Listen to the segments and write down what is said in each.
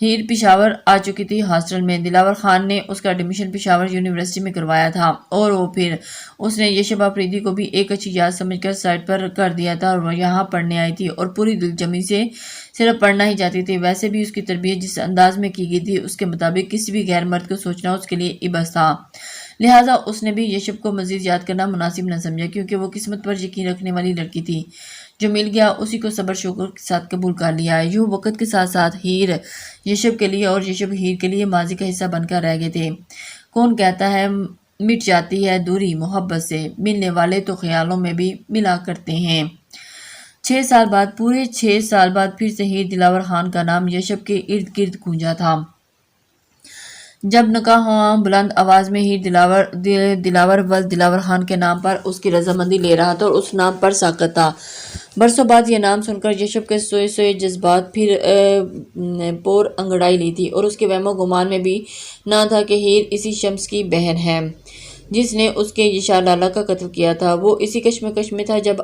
ہیر پشاور آ چکی تھی ہاسٹل میں۔ دلاور خان نے اس کا ایڈمیشن پشاور یونیورسٹی میں کروایا تھا اور وہ پھر اس نے یشب آفریدی کو بھی ایک اچھی یاد سمجھ کر سائٹ پر کر دیا تھا اور وہ یہاں پڑھنے آئی تھی اور پوری دلجمی سے صرف پڑھنا ہی چاہتی تھی۔ ویسے بھی اس کی تربیت جس انداز میں کی گئی تھی اس کے مطابق کسی بھی غیر مرد کو سوچنا اس کے لیے عبث تھا، لہٰذا اس نے بھی یشب کو مزید یاد کرنا مناسب نہ سمجھا، کیونکہ وہ قسمت پر یقین رکھنے والی لڑکی تھی۔ جو مل گیا اسی کو صبر شکر کے ساتھ قبول کر لیا۔ یوں وقت کے ساتھ ساتھ ہیر یشب کے لیے اور یشب ہیر کے لیے ماضی کا حصہ بن کر رہ گئے تھے۔ کون کہتا ہے مٹ جاتی ہے دوری محبت سے، ملنے والے تو خیالوں میں بھی ملا کرتے ہیں۔ 6 سال بعد، پورے 6 سال بعد پھر سے ہیر دلاور خان کا نام یشب کے ارد گرد گونجا تھا۔ جب نکاح ہوا، بلند آواز میں ہیر دلاور ولد دلاور خان کے نام پر اس کی رضامندی لے رہا تھا اور اس نام پر ساکت تھا۔ برسوں بعد یہ نام سن کر یشب کے سوئے جذبات پھر پور انگڑائی لی تھی اور اس کے وہم و گمان میں بھی نہ تھا کہ ہیر اسی شمس کی بہن ہے جس نے اس کے یشار لالا کا قتل کیا تھا۔ وہ اسی کشمکش میں تھا جب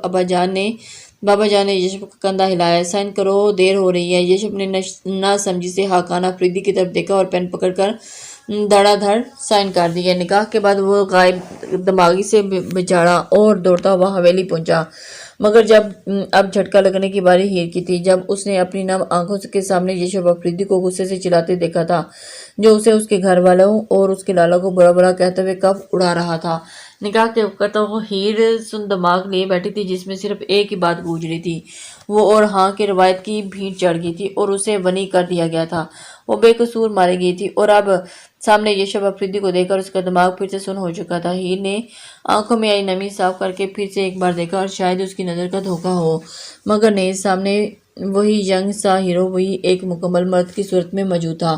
بابا جان نے یشب کا کندھا ہلایا۔ سائن کرو، دیر ہو رہی ہے۔ یشب نے نہ سمجھی سے خاقان آفریدی کی طرف دیکھا اور پین پکڑ کر دھڑا دھڑ سائن کر دیے۔ نکاح کے بعد وہ غائب دماغی سے بچاڑا اور دوڑتا ہوا حویلی پہنچا، مگر اب جھٹکا لگنے کی باری ہیر کی تھی جب اس نے اپنی نم آنکھوں کے سامنے یشب آفریدی کو غصے سے چلاتے دیکھا تھا، جو اسے اس کے گھر والوں اور اس کے لالا کو برا برا کہتے ہوئے کف اڑا رہا تھا۔ نکاح کے وقت وہ ہیر سن دماغ لیے بیٹھی تھی جس میں صرف ایک ہی بات گونج رہی تھی، وہ اور ہاں کی روایت کی بھینٹ چڑھ گئی تھی اور اسے ونی کر دیا گیا تھا۔ وہ بے قصور ماری گئی تھی اور اب سامنے یشب آفریدی کو دیکھ کر اس کا دماغ پھر سے سن ہو چکا تھا۔ ہیر نے آنکھوں میں آئی نمی صاف کر کے پھر سے ایک بار دیکھا اور شاید اس کی نظر کا دھوکہ ہو، مگر نہیں، سامنے وہی ینگ سا ہیرو، وہی ایک مکمل مرد کی صورت میں موجود تھا۔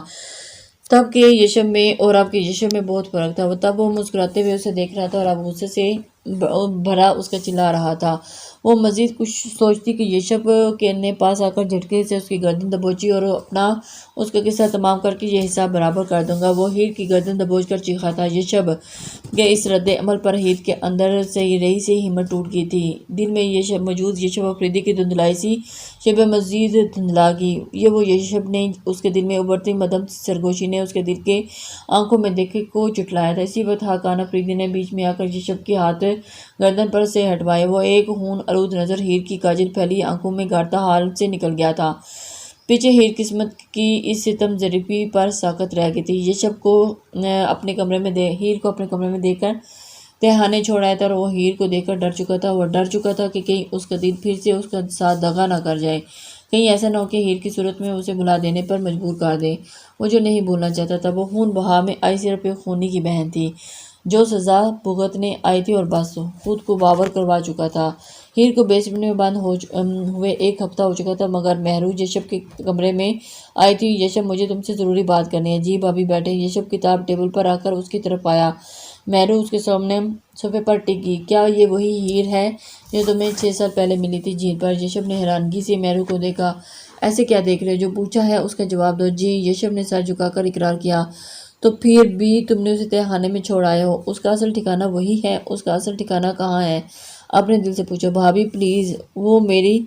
تب کے یشب میں اور اب کے یشب میں بہت فرق تھا۔ تب وہ مسکراتے ہوئے اسے دیکھ رہا تھا اور اب غصے سے بھرا اس کا چلا رہا تھا۔ وہ مزید کچھ سوچتی کہ یشب کے نے پاس آ کر جھٹکے سے اس کی گردن دبوچی اور اپنا اس کا قصہ تمام کر کے یہ حساب برابر کر دوں گا۔ وہ ہیر کی گردن دبوچ کر چیخا تھا۔ یشب کے اس رد عمل پر ہیر کے اندر سے رہی سے ہمت ٹوٹ گئی تھی۔ دل میں موجود یشب آفریدی کی دھندلائی سی شبہ مزید دھندلا گئی۔ یہ وہ یشب نے اس کے دل میں ابھرتی مدھم سرگوشی نے اس کے دل کے آنکھوں میں دیکھے کو جھٹلایا تھا۔ اسی وقت خاقان آفریدی نے بیچ میں آ کر یشب کے ہاتھ گردن پر سے ہٹوائے۔ وہ ایک خون آلود نظر ہیر کی کاجل پھیلی آنکھوں میں گاڑتا حال سے نکل گیا تھا۔ پیچھے ہیر قسمت کی اس ستم ظریفی پر ساکت رہ گئی تھی۔ یشب کو اپنے کمرے میں دیکھ کر تہانے چھوڑ آیا تھا اور وہ ہیر کو دیکھ کر ڈر چکا تھا۔ وہ ڈر چکا تھا کہ کہیں اس کا دل پھر سے اس کا ساتھ دغا نہ کر جائے، کہیں ایسا نہ ہو کہ ہیر کی صورت میں اسے بھلا دینے پر مجبور کر دے۔ وہ جو نہیں بھولنا چاہتا تھا، وہ خون بہا میں آئی صرف ایک خونی کی بہن تھی جو سزا بھگتنے آئی تھی اور بس خود کو باور کروا چکا تھا۔ ہیر کو بیسمنٹ میں بند ہوئے 1 ہفتہ ہو چکا تھا، مگر مہرو یشب کے کمرے میں آئی تھی۔ یشب، مجھے تم سے ضروری بات کرنی ہے۔ جی بھابی بیٹھے۔ یشب کتاب ٹیبل پر آ کر اس کی طرف آیا۔ مہرو اس کے سامنے صوفے پر ٹک گئی۔ کیا یہ وہی ہیر ہے جو تمہیں 6 سال پہلے ملی تھی جھیل پر؟ یشب نے حیرانگی سے مہرو کو دیکھا۔ ایسے کیا دیکھ رہے ہو؟ جو پوچھا ہے اس کا جواب دو۔ جی، یشب نے سر جھکا کر اقرار کیا۔ تو پھر بھی تم نے اسے تہہ خانے میں چھوڑ آئے ہو۔ اس کا اصل ٹھکانہ وہی ہے؟ اس کا اصل ٹھکانہ کہاں ہے؟ اپنے دل سے پوچھو بھابی پلیز۔ وہ میری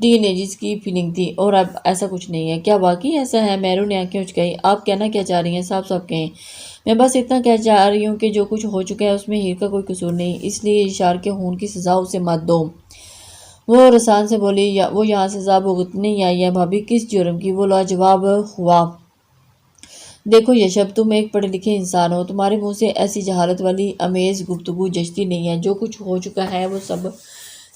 ٹین ایجز کی فیلنگ تھی اور اب ایسا کچھ نہیں ہے۔ کیا واقعی ایسا ہے؟ مہرو نے آنکھیں اچکائی۔ آپ کہنا کیا چاہ رہی ہیں؟ صاف صاف کہیں۔ میں بس اتنا کہہ چاہ رہی ہوں کہ جو کچھ ہو چکا ہے اس میں ہیر کا کوئی قصور نہیں، اس لیے یشار کے خون کی سزا اسے مت دو۔ وہ رسان سے بولی۔ وہ یہاں سزا بھگتنے ہی آئی ہے بھابی۔ کس جرم کی؟ وہ لاجواب ہوا۔ دیکھو یشب، تم ایک پڑھے لکھے انسان ہو، تمہارے منہ سے ایسی جہالت والی امیز گفتگو جچتی نہیں ہے۔ جو کچھ ہو چکا ہے وہ سب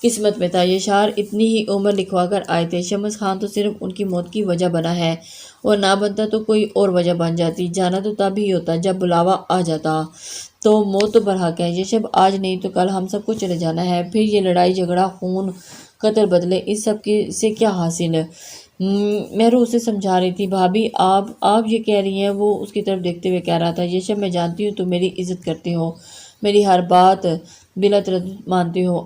قسمت میں تھا۔ یشار اتنی ہی عمر لکھوا کر آئے تھے۔ شمس خان تو صرف ان کی موت کی وجہ بنا ہے، اور نہ بنتا تو کوئی اور وجہ بن جاتی۔ جانا تو تب ہی ہوتا جب بلاوا آ جاتا، تو موت تو برحق ہے۔ یشب، آج نہیں تو کل ہم سب کو چلے جانا ہے، پھر یہ لڑائی جھگڑا خون قتل بدلے، اس سب سے کیا حاصل؟ مہرو اسے سمجھا رہی تھی۔ بھابی آپ یہ کہہ رہی ہیں؟ وہ اس کی طرف دیکھتے ہوئے کہہ رہا تھا۔ یشب، میں جانتی ہوں تم میری عزت کرتے ہو، میری ہر بات بلا تردد مانتے ہو،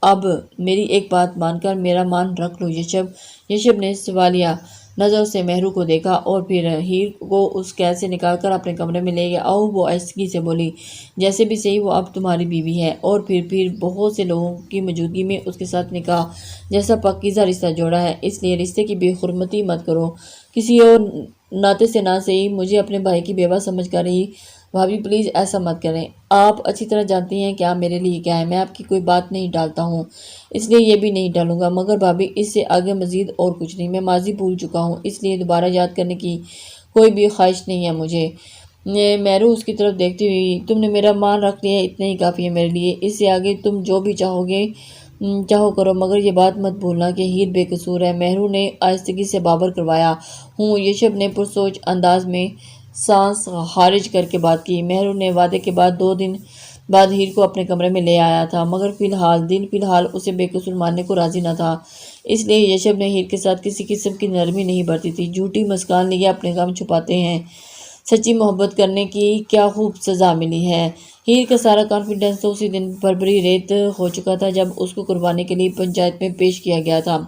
اب میری ایک بات مان کر میرا مان رکھ لو یشب۔ یشب نے سوالیہ نظروں سے مہرو کو دیکھا اور پھر ہیر کو اس قید سے نکال کر اپنے کمرے میں لے گیا۔ آؤ، وہ آہستگی سے بولی، جیسے بھی صحیح وہ اب تمہاری بیوی ہے، اور پھر بہت سے لوگوں کی موجودگی میں اس کے ساتھ نکاح جیسا پاکیزہ رشتہ جوڑا ہے، اس لیے رشتے کی بے حرمتی مت کرو، کسی اور ناطے سے نہ صحیح مجھے اپنے بھائی کی بیوہ سمجھ کر ہی بھابھی پلیز ایسا مت کریں۔ آپ اچھی طرح جانتی ہیں کہ آپ میرے لیے کیا ہے۔ میں آپ کی کوئی بات نہیں ڈالتا ہوں، اس لیے یہ بھی نہیں ڈالوں گا، مگر بھابھی اس سے آگے مزید اور کچھ نہیں۔ میں ماضی بھول چکا ہوں، اس لیے دوبارہ یاد کرنے کی کوئی بھی خواہش نہیں ہے مجھے۔ میرو اس کی طرف دیکھتی ہوئی، تم نے میرا مان رکھ لیا، اتنا ہی کافی ہے میرے لیے، اس سے آگے تم جو بھی چاہو کرو، مگر یہ بات مت بھولنا کہ ہیر بے قصور ہے۔ مہرو نے آہستگی سے بابر کروایا۔ ہوں، یشب نے پرسوچ انداز میں سانس خارج کر کے بات کی۔ مہرو نے وعدے کے بعد 2 دن بعد ہیر کو اپنے کمرے میں لے آیا تھا، مگر فی الحال اسے بے قصور ماننے کو راضی نہ تھا۔ اس لیے یشب نے ہیر کے ساتھ کسی قسم کی نرمی نہیں برتی تھی۔ جھوٹی مسکان لیے اپنے غم چھپاتے ہیں، سچی محبت کرنے کی کیا خوب سزا ملی ہے۔ ہیر کا سارا کانفیڈنس تو اسی دن بربری ریت ہو چکا تھا جب اس کو قربانی کے لیے پنچایت میں پیش کیا گیا تھا۔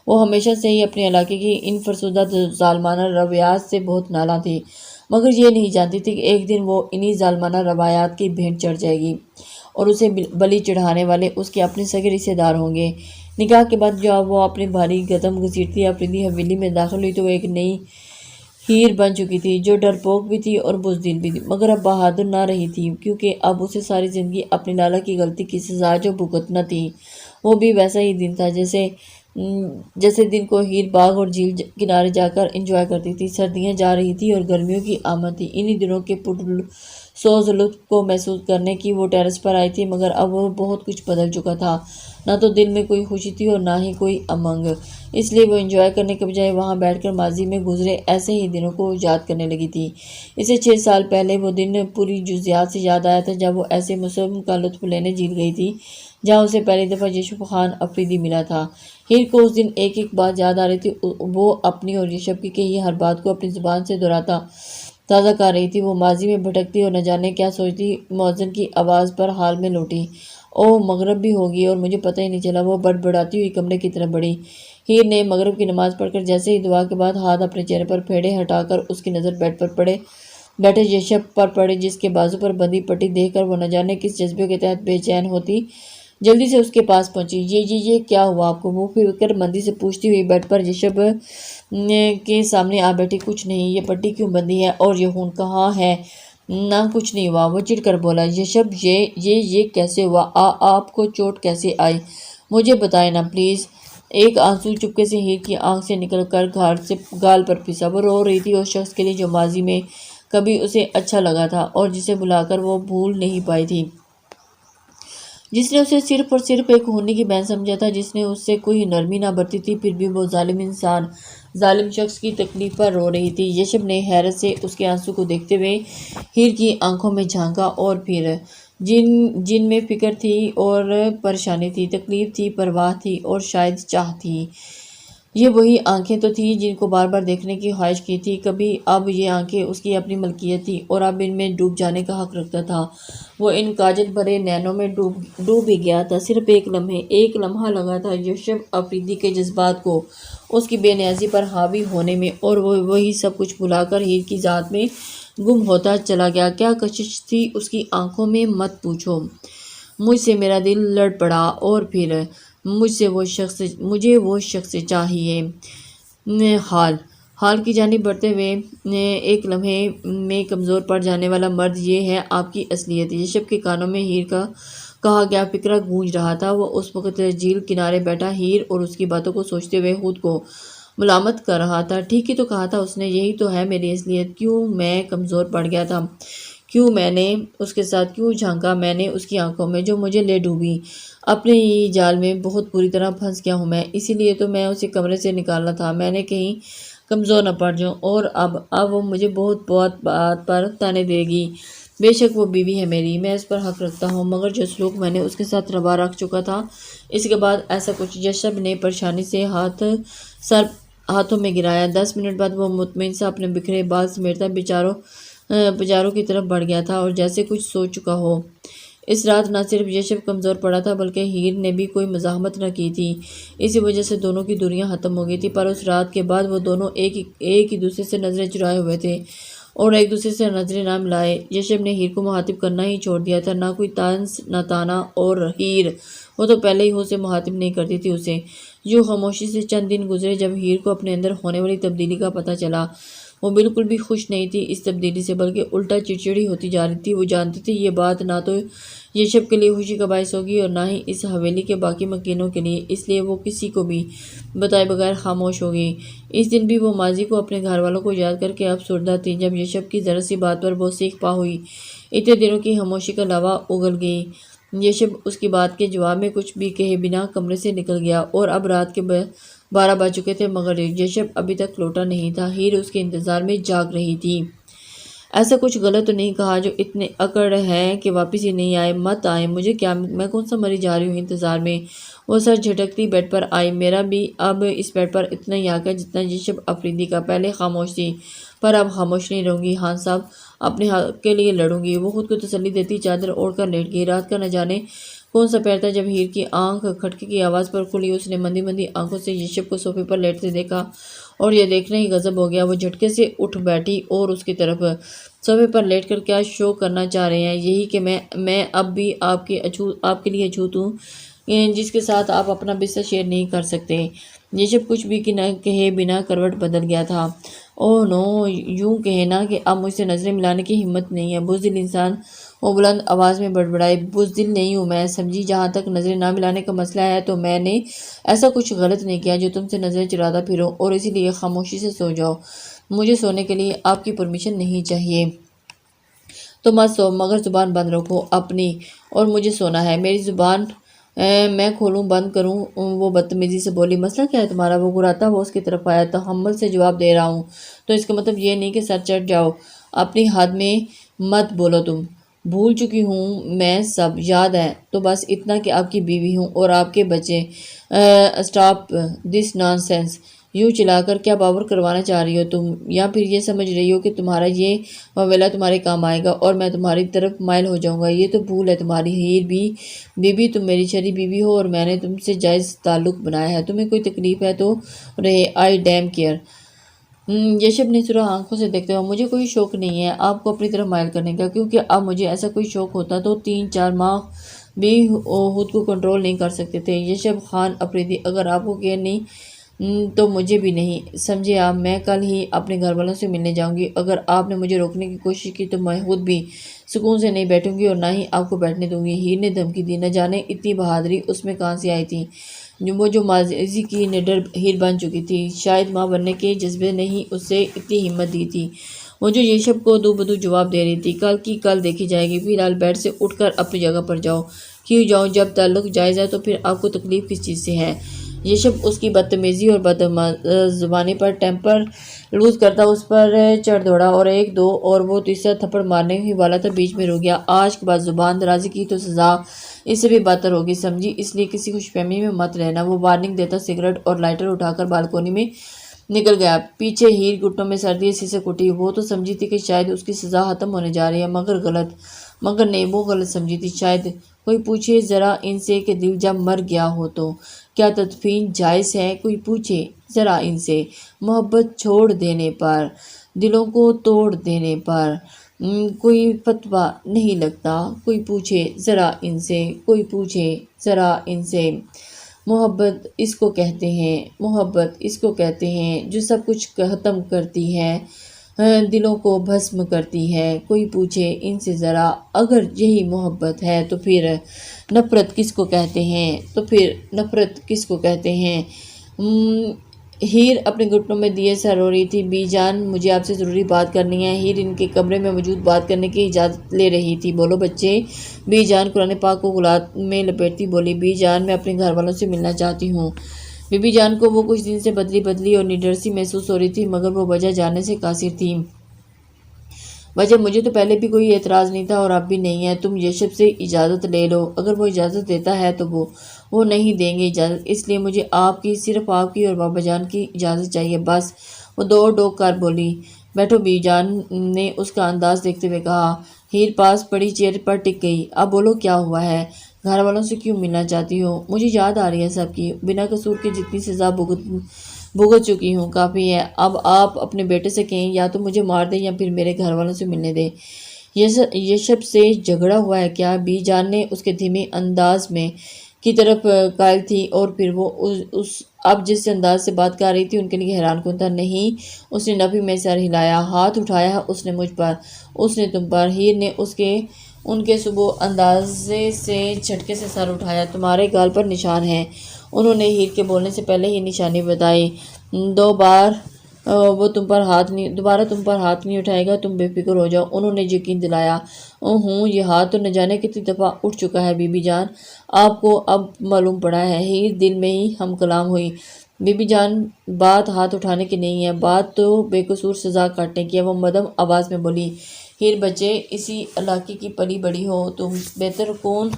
وہ ہمیشہ سے ہی اپنے علاقے کی ان فرسودہ ظالمانہ روایات سے بہت نالاں تھی، مگر یہ نہیں جانتی تھی کہ ایک دن وہ انہی ظالمانہ روایات کی بھینٹ چڑھ جائے گی اور اسے بلی چڑھانے والے اس کے اپنے سگے رشتے دار ہوں گے۔ نکاح کے بعد جب وہ اپنے بھاری قدم گھسیٹتی افریدی حویلی میں داخل ہوئی تو وہ ایک نئی ہیر بن چکی تھی، جو ڈرپوک بھی تھی اور بزدل بھی، مگر اب بہادر نہ رہی تھی، کیونکہ اب اسے ساری زندگی اپنی لالا کی غلطی کی سزا جو بھگتنا تھی۔ وہ بھی ویسا ہی دن تھا جیسے دن کو ہیر باغ اور جھیل کنارے جا کر انجوائے کرتی تھی۔ سردیاں جا رہی تھی اور گرمیوں کی آمد تھی۔ انہی دنوں کے سوز لطف کو محسوس کرنے کی وہ ٹیرس پر آئی تھی، مگر اب وہ بہت کچھ بدل چکا تھا۔ نہ تو دل میں کوئی خوشی تھی اور نہ ہی کوئی امنگ، اس لیے وہ انجوائے کرنے کے بجائے وہاں بیٹھ کر ماضی میں گزرے ایسے ہی دنوں کو یاد کرنے لگی تھی۔ اسے 6 سال پہلے وہ دن پوری جزیات سے یاد آیا تھا جب وہ ایسے موسم کا لطف لینے جیل گئی تھی جہاں اسے پہلی دفعہ یشب خان افریدی ملا تھا۔ ہیر کو اس دن ایک ایک بات یاد آ رہی تھی، وہ اپنی اور یشب کی کہی ہر بات کو اپنی زبان سے دہراتا تازہ کر رہی تھی۔ وہ ماضی میں بھٹکتی اور نہ جانے کیا سوچتی، مؤذن کی آواز پر حال میں لوٹی، اوہ مغرب بھی ہوگی اور مجھے پتہ ہی نہیں چلا۔ وہ بڑبڑاتی ہوئی کمرے کی طرف بڑھی۔ ہیر نے مغرب کی نماز پڑھ کر جیسے ہی دعا کے بعد ہاتھ اپنے چہرے پر پھیرے، ہٹا کر اس کی نظر بیڈ پر بیٹھے یشب پر پڑی، جس کے بازو پر بندھی پٹی دیکھ کر وہ نہ جانے کس جذبے کے تحت بے چین ہوتی جلدی سے اس کے پاس پہنچی۔ یہ کیا ہوا آپ کو؟ وہ فکر مندی سے پوچھتی ہوئی بیڈ پر یشب کے سامنے آ بیٹھی۔ کچھ نہیں، یہ پٹی کیوں بندھی ہے اور یہ خون کہاں ہے؟ نہ کچھ نہیں ہوا، وہ چڑ کر بولا۔ یشب یہ کیسے ہوا؟ آپ کو چوٹ کیسے آئی؟ مجھے بتائیں نا پلیز۔ ایک آنسو چپکے سے ہیر کی آنکھ سے نکل کر گال پر پھسا۔ وہ رو رہی تھی اس شخص کے لیے جو ماضی میں کبھی اسے اچھا لگا تھا اور جسے بھلا کر وہ بھول نہیں پائی تھی، جس نے اسے صرف اور صرف ایک خونی کی بہن سمجھا تھا، جس نے اس سے کوئی نرمی نہ برتی تھی۔ پھر بھی وہ ظالم انسان ظالم شخص کی تکلیف پر رو رہی تھی۔ یشب نے حیرت سے اس کے آنسو کو دیکھتے ہوئے ہیر کی آنکھوں میں جھانکا، اور پھر جن میں فکر تھی اور پریشانی تھی، تکلیف تھی، پرواہ تھی اور شاید چاہ تھی۔ یہ وہی آنکھیں تو تھیں جن کو بار بار دیکھنے کی خواہش کی تھی کبھی۔ اب یہ آنکھیں اس کی اپنی ملکیت تھی اور اب ان میں ڈوب جانے کا حق رکھتا تھا۔ وہ ان کاجل بھرے نینوں میں ڈوب ہی گیا تھا۔ صرف ایک لمحہ لگا تھا یشب افریدی کے جذبات کو اس کی بے نیازی پر حاوی ہونے میں، اور وہ وہی سب کچھ بھلا کر ہیر کی ذات میں گم ہوتا چلا گیا۔ کیا کشش تھی اس کی آنکھوں میں، مت پوچھو۔ مجھ سے میرا دل لڑ پڑا اور پھر مجھے وہ شخص چاہیے۔ حال کی جانب بڑھتے ہوئے، ایک لمحے میں کمزور پڑ جانے والا مرد، یہ ہے آپ کی اصلیت۔ یشب کے کانوں میں ہیر کا کہا گیا فقرہ گونج رہا تھا۔ وہ اس وقت جھیل کنارے بیٹھا ہیر اور اس کی باتوں کو سوچتے ہوئے خود کو ملامت کر رہا تھا۔ ٹھیک ہی تو کہا تھا اس نے، یہی تو ہے میری اصلیت۔ کیوں میں کمزور پڑ گیا تھا؟ کیوں میں نے اس کے ساتھ کیوں جھانکا؟ میں نے اس کی آنکھوں میں جو مجھے لے ڈوبی۔ اپنے ہی جال میں بہت بری طرح پھنس گیا ہوں میں، اسی لیے تو میں اسے کمرے سے نکالنا تھا، میں نے کہیں کمزور نہ پڑ جاؤں۔ اور اب وہ مجھے بہت بات پر تانے دے گی۔ بے شک وہ بیوی ہے میری، میں اس پر حق رکھتا ہوں، مگر جو سلوک میں نے اس کے ساتھ روا رکھ چکا تھا، اس کے بعد ایسا کچھ۔ یشب نے پریشانی سے سر ہاتھوں میں گرایا۔ 10 منٹ بعد وہ مطمئن سا اپنے بکھرے بال سمیٹتا پجاروں کی طرف بڑھ گیا تھا اور جیسے کچھ سوچ چکا ہو۔ اس رات نہ صرف یشب کمزور پڑا تھا بلکہ ہیر نے بھی کوئی مزاحمت نہ کی تھی، اسی وجہ سے دونوں کی دوریاں ختم ہو گئی تھی۔ پر اس رات کے بعد وہ دونوں ایک ہی دوسرے سے نظریں چرائے ہوئے تھے اور ایک دوسرے سے نظریں نہ ملائے۔ یشب نے ہیر کو مخاطب کرنا ہی چھوڑ دیا تھا، نہ کوئی طنز نہ طعنہ، اور ہیر، وہ تو پہلے ہی سے مخاطب نہیں کرتی تھی اسے۔ یوں خاموشی سے چند دن گزرے۔ جب ہیر کو اپنے اندر ہونے والی تبدیلی کا پتہ چلا وہ بالکل بھی خوش نہیں تھی اس تبدیلی سے، بلکہ الٹا چڑچڑی ہوتی جا رہی تھی۔ وہ جانتی تھی یہ بات نہ تو یشب کے لیے خوشی کا باعث ہوگی اور نہ ہی اس حویلی کے باقی مکینوں کے لیے، اس لیے وہ کسی کو بھی بتائے بغیر خاموش ہوگی۔ اس دن بھی وہ ماضی کو، اپنے گھر والوں کو یاد کر کے افسردہ تھی۔ جب یشب کی ذرا سی بات پر وہ سیکھ پا ہوئی، اتنے دنوں کی خاموشی کا لاوا اگل گئی۔ یشب اس کی بات کے جواب میں کچھ بھی کہے بنا کمرے سے نکل گیا اور اب رات کے 12 بج چکے تھے، مگر یشب ابھی تک لوٹا نہیں تھا۔ ہیر اس کے انتظار میں جاگ رہی تھی۔ ایسا کچھ غلط تو نہیں کہا جو اتنے اکڑ ہے کہ واپس ہی نہیں آئے؟ مت آئے، مجھے کیا، میں کون سا مری جا رہی ہوں انتظار میں؟ وہ سر جھٹکتی بیڈ پر آئی۔ میرا بھی اب اس بیڈ پر اتنا ہی حق ہے جتنا یشب افریدی کا۔ پہلے خاموش تھی پر اب خاموش نہیں رہوں گی۔ ہاں صاحب، اپنے حق کے لیے لڑوں گی۔ وہ خود کو تسلی دیتی چادر اوڑھ کر لیٹ گئی۔ رات کا نہ جانے کون سا پیر تھا جب ہیر کی آنکھ کھٹکے کی آواز پر کھلی۔ اس نے مندی مندی آنکھوں سے یشب کو صوفے پر لیٹتے دیکھا اور یہ دیکھنا ہی غضب ہو گیا۔ وہ جھٹکے سے اٹھ بیٹھی اور اس کی طرف، صوفے پر لیٹ کر کیا شو کرنا چاہ رہے ہیں؟ یہی کہ میں اب بھی آپ کے لیے اچھوت ہوں، جس کے ساتھ آپ اپنا بستر شیئر نہیں کر سکتے۔ یشب کچھ بھی نہ کہے بنا کروٹ بدل گیا تھا۔ اوہ نو، یوں کہے نا کہ اب مجھ سے نظریں ملانے کی ہمت نہیں ہے، بزدل انسان۔ وہ بلند آواز میں بڑبڑائے۔ بزدل نہیں ہوں میں، سمجھی؟ جہاں تک نظریں نہ ملانے کا مسئلہ ہے تو میں نے ایسا کچھ غلط نہیں کیا جو تم سے نظریں چراتا پھروں، اور اسی لیے خاموشی سے سو جاؤ۔ مجھے سونے کے لیے آپ کی پرمیشن نہیں چاہیے تو مت سو، مگر زبان بند رکھو اپنی، اور مجھے سونا ہے۔ میری زبان میں کھولوں بند کروں؟ وہ بدتمیزی سے بولی۔ مسئلہ کیا ہے تمہارا؟ وہ گراتا ہوا اس کی طرف آیا۔ تحمل سے جواب دے رہا ہوں تو اس کا مطلب یہ نہیں کہ سر چڑھ جاؤ۔ اپنی حد میں مت بولو تم۔ بھول چکی ہوں میں سب، یاد ہے تو بس اتنا کہ آپ کی بیوی ہوں اور آپ کے بچے۔ Stop this naan sense. یوں چلا کر کیا باور کروانا چاہ رہی ہو تم؟ یا پھر یہ سمجھ رہی ہو کہ تمہارا یہ واویلا تمہارے کام آئے گا اور میں تمہاری طرف مائل ہو جاؤں گا؟ یہ تو بھول ہے تمہاری ہیر بیوی۔ تم میری شرعی بیوی ہو اور میں نے تم سے جائز تعلق بنایا ہے۔ تمہیں کوئی تکلیف ہے تو رہے، آئی ڈیم کیئر۔ یشب نے سرخ آنکھوں سے دیکھتے ہوئے، مجھے کوئی شوق نہیں ہے آپ کو اپنی طرف مائل کرنے کا، کیونکہ اب مجھے ایسا کوئی شوق ہوتا تو 3-4 ماہ بھی خود کو کنٹرول نہیں کر سکتے تھے۔ یشب خان افریدی، اگر آپ کو کیئر نہیں تو مجھے بھی نہیں، سمجھے آپ؟ میں کل ہی اپنے گھر والوں سے ملنے جاؤں گی۔ اگر آپ نے مجھے روکنے کی کوشش کی تو میں خود بھی سکون سے نہیں بیٹھوں گی اور نہ ہی آپ کو بیٹھنے دوں گی۔ ہیر نے دھمکی دی۔ نہ جانے اتنی بہادری اس میں کہاں سے آئی تھی، وہ جو ماضی کی نڈر ہیر بن چکی تھی۔ شاید ماں بننے کے جذبے نے ہی اسے اتنی ہمت دی تھی۔ وہ جو یشب کو دو بدو جواب دے رہی تھی، کل کی کل دیکھی جائے گی۔ فی الحال بیڈ سے اٹھ کر اپنی جگہ پر جاؤ۔ کیوں جاؤں؟ جب تعلق جائز ہے تو پھر آپ کو تکلیف کس چیز سے ہے؟ یشب اس کی بدتمیزی اور زبانی پر ٹیمپر لوز کرتا اس پر چڑھ دوڑا اور 1-2 اور وہ تیسرا تھپڑ مارنے ہی والا تھا، بیچ میں رک گیا۔ آج کے بعد زبان درازی کی تو سزا اس سے بھی بدتر ہوگی، سمجھی؟ اس لیے کسی خوش فہمی میں مت رہنا۔ وہ وارننگ دیتا سگریٹ اور لائٹر اٹھا کر بالکونی میں نکل گیا۔ پیچھے ہیر گھٹنوں میں سردی سے سکوٹی۔ وہ تو سمجھی تھی کہ شاید اس کی سزا ختم ہونے جا رہی ہے، مگر نہیں، وہ غلط سمجھی تھی۔ شاید کوئی پوچھے ذرا ان سے کہ دل جب مر گیا ہو تو کیا تدفین جائز ہے؟ کوئی پوچھے ذرا ان سے، محبت چھوڑ دینے پر، دلوں کو توڑ دینے پر کوئی فتویٰ نہیں لگتا؟ کوئی پوچھے ذرا ان سے، کوئی پوچھے ذرا ان سے۔ محبت اس کو کہتے ہیں، محبت اس کو کہتے ہیں جو سب کچھ ختم کرتی ہے، دلوں کو بھسم کرتی ہے۔ کوئی پوچھے ان سے ذرا، اگر یہی محبت ہے تو پھر نفرت کس کو کہتے ہیں؟ تو پھر نفرت کس کو کہتے ہیں؟ ہیر اپنے گھٹنوں میں دیے سر رو رہی تھی۔ بی جان، مجھے آپ سے ضروری بات کرنی ہے۔ ہیر ان کے کمرے میں موجود بات کرنے کی اجازت لے رہی تھی۔ بولو بچے۔ بی جان قرآن پاک کو غلاف میں لپیٹتی بولی۔ بی جان، میں اپنے گھر والوں سے ملنا چاہتی ہوں۔ بی بی جان کو وہ کچھ دن سے بدلی اور نڈر سی محسوس ہو رہی تھی، مگر وہ وجہ جاننے سے قاصر تھی۔ وجہ مجھے تو پہلے بھی کوئی اعتراض نہیں تھا اور اب بھی نہیں ہے۔ تم یشب سے اجازت لے لو۔ اگر وہ اجازت دیتا ہے تو وہ نہیں دیں گے اجازت، اس لیے مجھے آپ کی، صرف آپ کی اور بابا جان کی اجازت چاہیے بس۔ وہ دوڑ ڈوگ کر بولی۔ بیٹھو، بی جان نے اس کا انداز دیکھتے ہوئے کہا۔ ہیر پاس پڑی چیئر پر ٹک گئی۔ اب بولو کیا ہوا ہے؟ گھر والوں سے کیوں ملنا چاہتی ہو؟ مجھے یاد آ رہی ہے سب کی، بنا قصور کی جتنی سزا بھگت چکی ہوں، کافی ہے۔ اب آپ اپنے بیٹے سے کہیں یا تو مجھے مار دے یا پھر میرے گھر والوں سے ملنے دے۔ یشب سے جھگڑا ہوا ہے کیا؟ بی جان نے اس کے دھیمے انداز میں کی طرف قائل تھی، اور پھر وہ اس اب جس انداز سے بات کر رہی تھی ان کے لیے حیران کن تھا۔ نہیں، اس نے نفی میں سر ہلایا۔ ہاتھ اٹھایا اس نے مجھ پر، اس نے تم پر۔ ہیر نے ان کے صبح اندازے سے جھٹکے سے سر اٹھایا۔ تمہارے گال پر نشان ہیں۔ انہوں نے ہیر کے بولنے سے پہلے ہی نشانی بتائی۔ وہ دوبارہ تم پر ہاتھ نہیں اٹھائے گا، تم بے فکر ہو جاؤ، انہوں نے یقین دلایا۔ یہ ہاتھ تو نہ جانے کتنی دفعہ اٹھ چکا ہے بی بی جان، آپ کو اب معلوم پڑا ہے۔ ہیر دل میں ہی ہم کلام ہوئی۔ بی بی جان، بات ہاتھ اٹھانے کی نہیں ہے، بات تو بے قصور سزا کاٹنے کی ہے، وہ مدھم آواز میں بولی۔ ہیر بچے، اسی علاقے کی پلی بڑی ہو، تم بہتر کون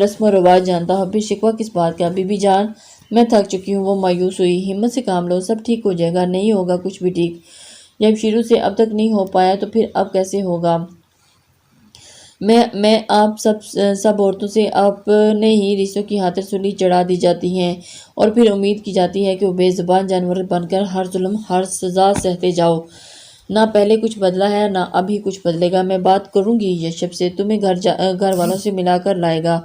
رسم و رواج جانتا ہو، پھر شکوہ کس بات کا؟ بی بی جان، میں تھک چکی ہوں، وہ مایوس ہوئی۔ ہمت سے کام لو، سب ٹھیک ہو جائے گا۔ نہیں ہوگا کچھ بھی ٹھیک، جب شروع سے اب تک نہیں ہو پایا تو پھر اب کیسے ہوگا؟ میں آپ سب عورتوں سے اپنے ہی رشتوں کی خاطر سلی چڑھا دی جاتی ہیں، اور پھر امید کی جاتی ہے کہ وہ بے زبان جانور بن کر ہر ظلم ہر سزا سہتے جاؤ۔ نہ پہلے کچھ بدلا ہے، نہ ابھی کچھ بدلے گا۔ میں بات کروں گی یشب سے، تمہیں گھر والوں سے ملا کر لائے گا۔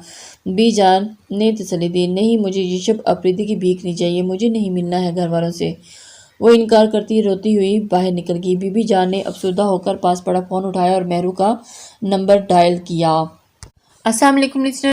بی جان نے تسلی دی۔ نہیں، مجھے یشب افریدی کی بھیک نہیں چاہیے، مجھے نہیں ملنا ہے گھر والوں سے۔ وہ انکار کرتی روتی ہوئی باہر نکل گئی۔ بی بی جان نے افسردہ ہو کر پاس پڑا فون اٹھایا اور مہرو کا نمبر ڈائل کیا۔ السلام علیکم لسنر،